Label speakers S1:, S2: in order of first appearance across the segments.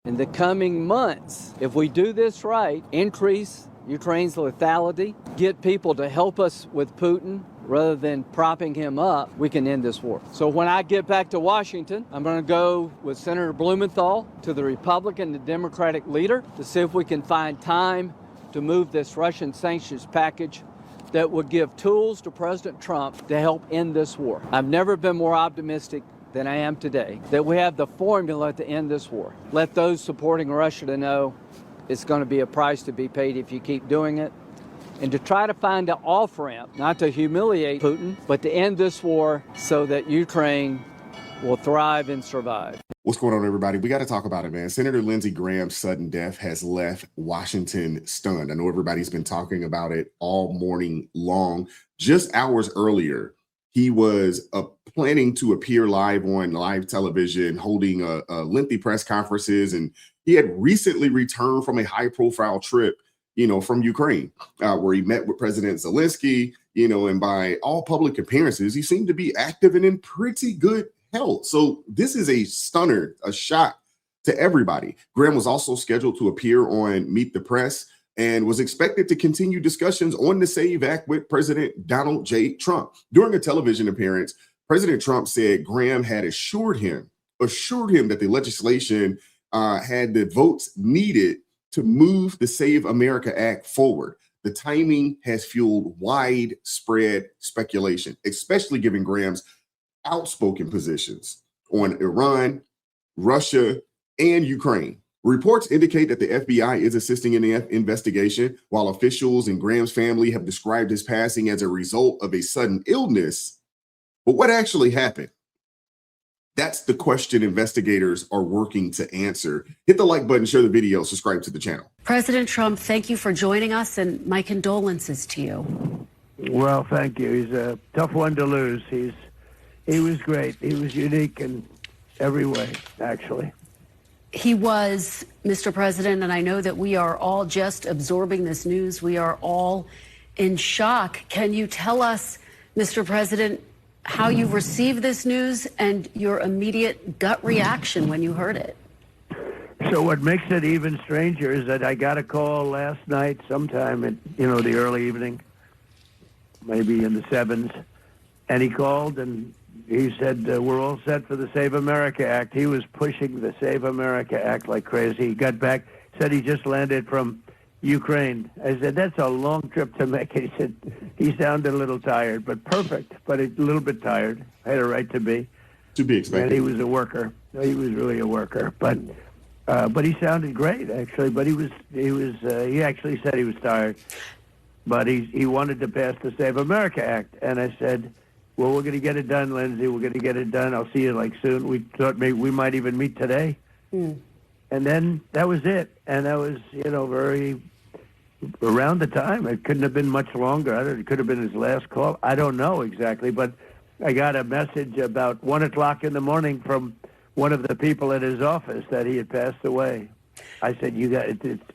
S1: In the coming months, if we do this right, increase Ukraine's lethality, get people to help us with Putin rather than propping him up, we can end this war. So when I get back to Washington, I'm going to go with Senator Blumenthal to the Republican and Democratic leader to see if we can find time to move this Russian sanctions package that would give tools to President Trump to help end this war. I've never been more optimistic than I am today that we have the formula to end this war. Let those supporting Russia to know it's going to be a price to be paid if you keep doing it, and to try to find an off-ramp, not to humiliate Putin, but to end this war so that Ukraine will thrive and survive.
S2: What's going on, everybody? We got to talk about it, man. Senator Lindsey Graham's sudden death has left Washington stunned. I know everybody's been talking about it all morning long. Just hours earlier, he was planning to appear live on live television, holding a lengthy press conferences, and he had recently returned from a high-profile trip, from Ukraine, where he met with President Zelensky, and by all public appearances, he seemed to be active and in pretty good health. So this is a stunner, a shock to everybody. Graham was also scheduled to appear on Meet the Press and was expected to continue discussions on the SAVE Act with President Donald J. Trump. During a television appearance, President Trump said Graham had assured him that the legislation had the votes needed to move the Save America Act forward. The timing has fueled widespread speculation, especially given Graham's outspoken positions on Iran, Russia, and Ukraine. Reports indicate that the FBI is assisting in the investigation, while officials and Graham's family have described his passing as a result of a sudden illness. But what actually happened? That's the question investigators are working to answer. Hit the like button, share the video, subscribe to the channel.
S3: President Trump, thank you for joining us, and my condolences to you.
S4: Well, thank you. He's a tough one to lose. He was great. He was unique in every way, actually.
S3: He was, Mr. President, and I know that we are all just absorbing this news. We are all in shock. Can you tell us, Mr. President, how you received this news and your immediate gut reaction when you heard it?
S4: So what makes it even stranger is that I got a call last night sometime in, the early evening, maybe in the 7s, and he called and he said, we're all set for the Save America Act. He was pushing the Save America Act like crazy. He got back, said he just landed from Ukraine. I said, that's a long trip to make. He said, he sounded a little tired, but perfect, but a little bit tired. Had a right to be.
S2: To be expected.
S4: And he was a worker. He was really a worker. But he sounded great, actually. But he actually said he was tired. But he wanted to pass the Save America Act. And I said, well, we're going to get it done, Lindsey. We're going to get it done. I'll see you soon. We thought maybe we might even meet today. And then that was it. And that was, very around the time. It couldn't have been much longer. It could have been his last call. I don't know exactly. But I got a message about 1 o'clock in the morning from one of the people at his office that he had passed away. I said,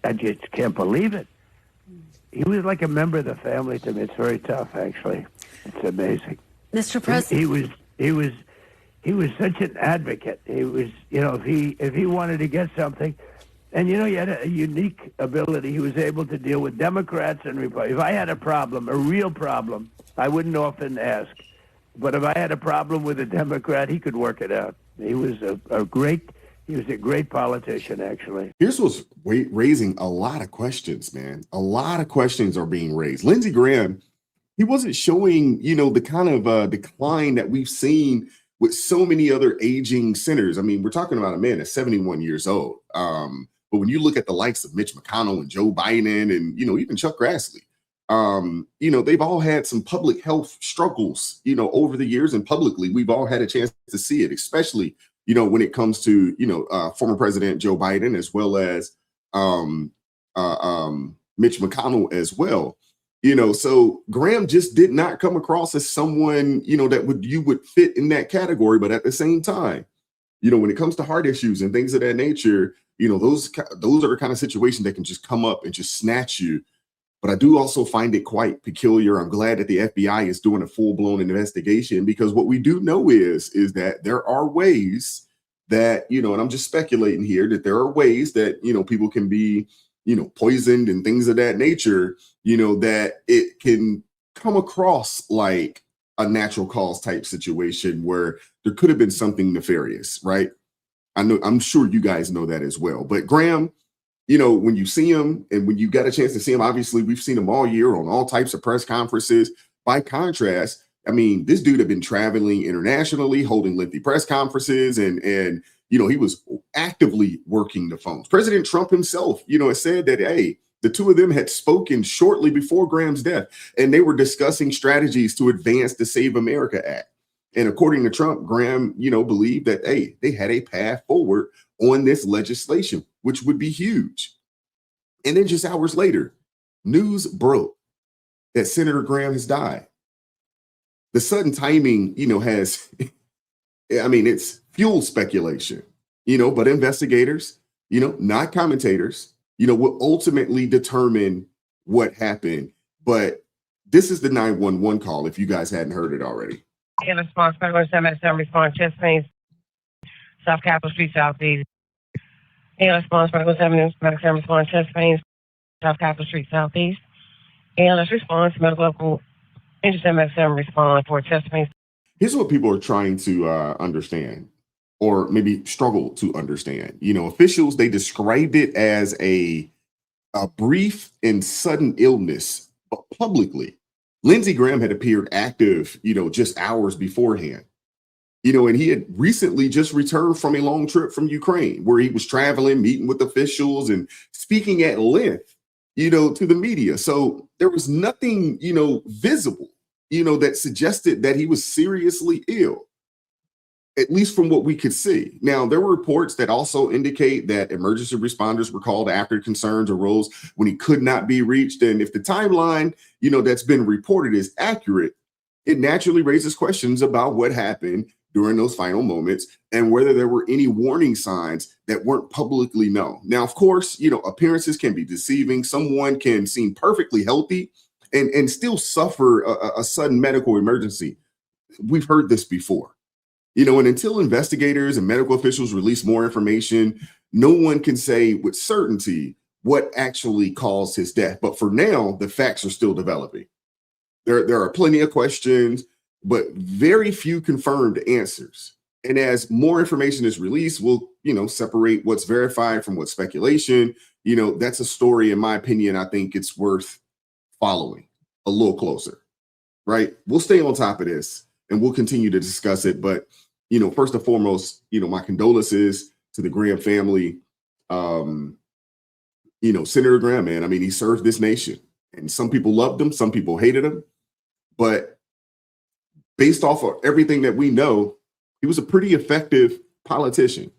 S4: I just can't believe it. He was like a member of the family to me. It's very tough, actually. It's amazing.
S3: Mr. President,
S4: he was such an advocate. He was, if he wanted to get something, and he had a unique ability. He was able to deal with Democrats and Republicans. If I had a problem, a real problem, I wouldn't often ask. But if I had a problem with a Democrat, he could work it out. He was a great politician, actually.
S2: Here's what's raising a lot of questions, man. A lot of questions are being raised. Lindsey Graham, he wasn't showing, the kind of decline that we've seen with so many other aging senators. I mean, we're talking about a man that's 71 years old. But when you look at the likes of Mitch McConnell and Joe Biden and, even Chuck Grassley, they've all had some public health struggles, over the years, and publicly we've all had a chance to see it, especially, when it comes to, former President Joe Biden, as well as Mitch McConnell as well. So Graham just did not come across as someone, that you would fit in that category. But at the same time, when it comes to heart issues and things of that nature, those are the kind of situations that can just come up and just snatch you. But I do also find it quite peculiar. I'm glad that the FBI is doing a full-blown investigation, because what we do know is that there are ways that, and I'm just speculating here, that there are ways that, people can be, poisoned and things of that nature, that it can come across like a natural cause type situation where there could have been something nefarious, right? I'm sure you guys know that as well. But Graham, when you see him and when you got a chance to see him, obviously we've seen him all year on all types of press conferences. By contrast, I mean, this dude had been traveling internationally, holding lengthy press conferences, and he was actively working the phones. President Trump himself, has said that, hey, the two of them had spoken shortly before Graham's death, and they were discussing strategies to advance the Save America Act. And according to Trump, Graham, believed that, hey, they had a path forward on this legislation, which would be huge. And then just hours later, news broke that Senator Graham has died. The sudden timing, has, it's fueled speculation, but investigators, not commentators, will ultimately determine what happened. But this is the 911 call, if you guys hadn't heard it already.
S5: In response, 7 response, Chest Pains, South Capitol Street, Southeast. In response, 7 response, Chest Pains, South Capitol Street, Southeast. And let's respond to medical local, 7 respond for chest pains.
S2: Here's what people are trying to understand, or maybe struggle to understand. Officials, they described it as a brief and sudden illness, but publicly. Lindsey Graham had appeared active, just hours beforehand. And he had recently just returned from a long trip from Ukraine, where he was traveling, meeting with officials and speaking at length, to the media. So there was nothing, visible, that suggested that he was seriously ill, at least from what we could see. Now, there were reports that also indicate that emergency responders were called after concerns arose when he could not be reached. And if the timeline, that's been reported is accurate, it naturally raises questions about what happened during those final moments and whether there were any warning signs that weren't publicly known. Now, of course, appearances can be deceiving. Someone can seem perfectly healthy and still suffer a sudden medical emergency. We've heard this before. And until investigators and medical officials release more information, no one can say with certainty what actually caused his death. But for now, the facts are still developing. There are plenty of questions, but very few confirmed answers. And as more information is released, we'll, separate what's verified from what's speculation. That's a story, in my opinion, I think it's worth following a little closer, right? We'll stay on top of this and we'll continue to discuss it. But, first and foremost, my condolences to the Graham family. Senator Graham, man, he served this nation, and some people loved him, some people hated him. But based off of everything that we know, he was a pretty effective politician,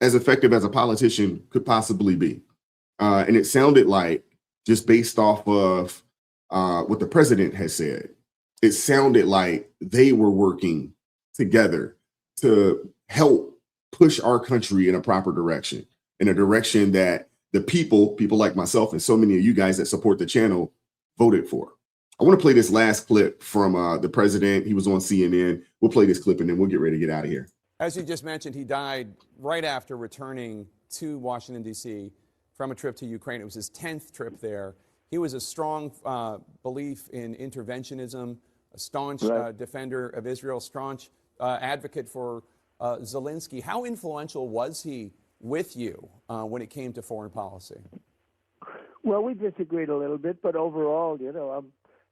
S2: as effective as a politician could possibly be. And it sounded like, just based off of what the president has said, it sounded like they were working together to help push our country in a proper direction, in a direction that the people like myself and so many of you guys that support the channel voted for. I want to play this last clip from the president. He was on CNN. We'll play this clip and then we'll get ready to get out of here.
S6: As you just mentioned, he died right after returning to Washington, D.C. from a trip to Ukraine. It was his 10th trip there. He was a strong belief in interventionism, a staunch defender of Israel, staunch advocate for Zelensky. How influential was he with you when it came to foreign policy?
S4: Well, we disagreed a little bit, but overall,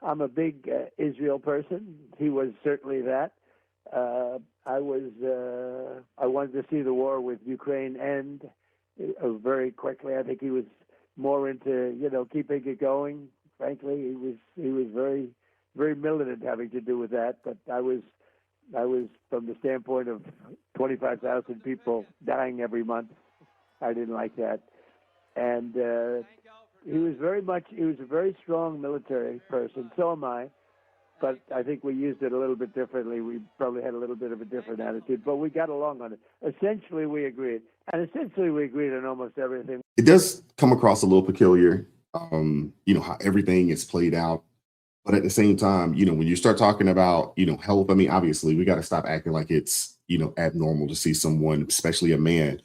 S4: I'm a big Israel person. He was certainly that. I wanted to see the war with Ukraine end very quickly. I think he was more into, keeping it going. Frankly, he was very, very militant having to do with that. But I was from the standpoint of 25,000 people dying every month. I didn't like that. And he was a very strong military person. So am I. But I think we used it a little bit differently. We probably had a little bit of a different attitude, but we got along on it. Essentially, we agreed. And essentially, we agreed on almost everything.
S2: It does come across a little peculiar, how everything is played out. But at the same time, when you start talking about, health, I mean, obviously we got to stop acting like it's, abnormal to see someone, especially a man,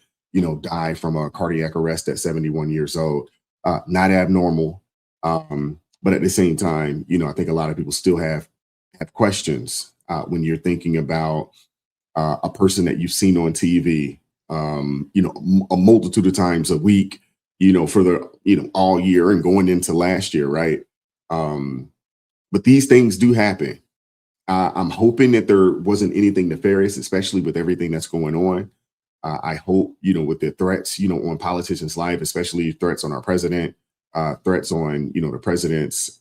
S2: die from a cardiac arrest at 71 years old. Not abnormal. But at the same time, I think a lot of people still have questions when you're thinking about a person that you've seen on TV, a multitude of times a week, for the, all year and going into last year, right? But these things do happen. I'm hoping that there wasn't anything nefarious, especially with everything that's going on. I hope, with the threats, on politicians' life, especially threats on our president, threats on, the president's,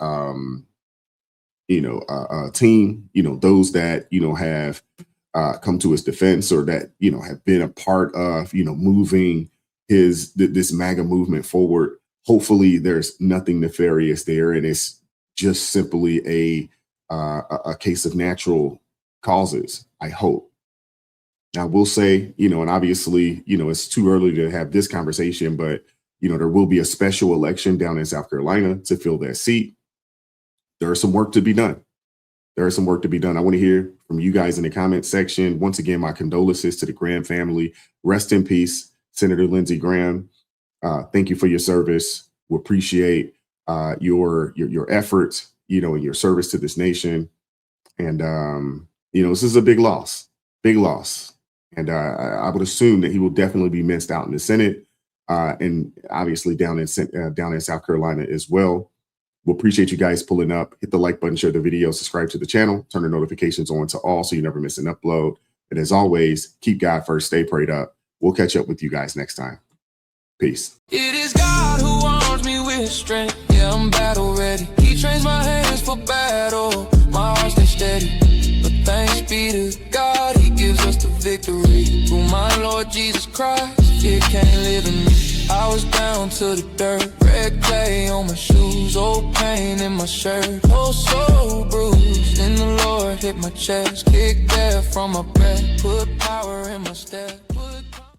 S2: team, those that, have come to his defense or that, have been a part of, moving this MAGA movement forward. Hopefully there's nothing nefarious there. And it's just simply a case of natural causes, I hope. Now we'll say, and obviously, it's too early to have this conversation, but, there will be a special election down in South Carolina to fill that seat. There is some work to be done. I want to hear from you guys in the comment section. Once again, my condolences to the Graham family. Rest in peace, Senator Lindsey Graham. Thank you for your service. We appreciate your efforts, and your service to this nation. And, this is a big loss. And I would assume that he will definitely be missed out in the Senate and obviously down in South Carolina as well. We'll appreciate you guys pulling up. Hit the like button, share the video, subscribe to the channel, turn the notifications on to all so you never miss an upload. And as always, keep God first, stay prayed up. We'll catch up with you guys next time. Peace.
S7: It is God who arms me with strength. Yeah, I'm battle ready. He trains my hands for battle. My heart stays steady. But thanks be to God, he gives us the victory. Through my Lord Jesus Christ, fear can't live in me. I was down to the dirt, red clay on my shoes, old pain in my shirt, oh so bruised. Then the Lord hit my chest, kicked air from my breath, put power in my step.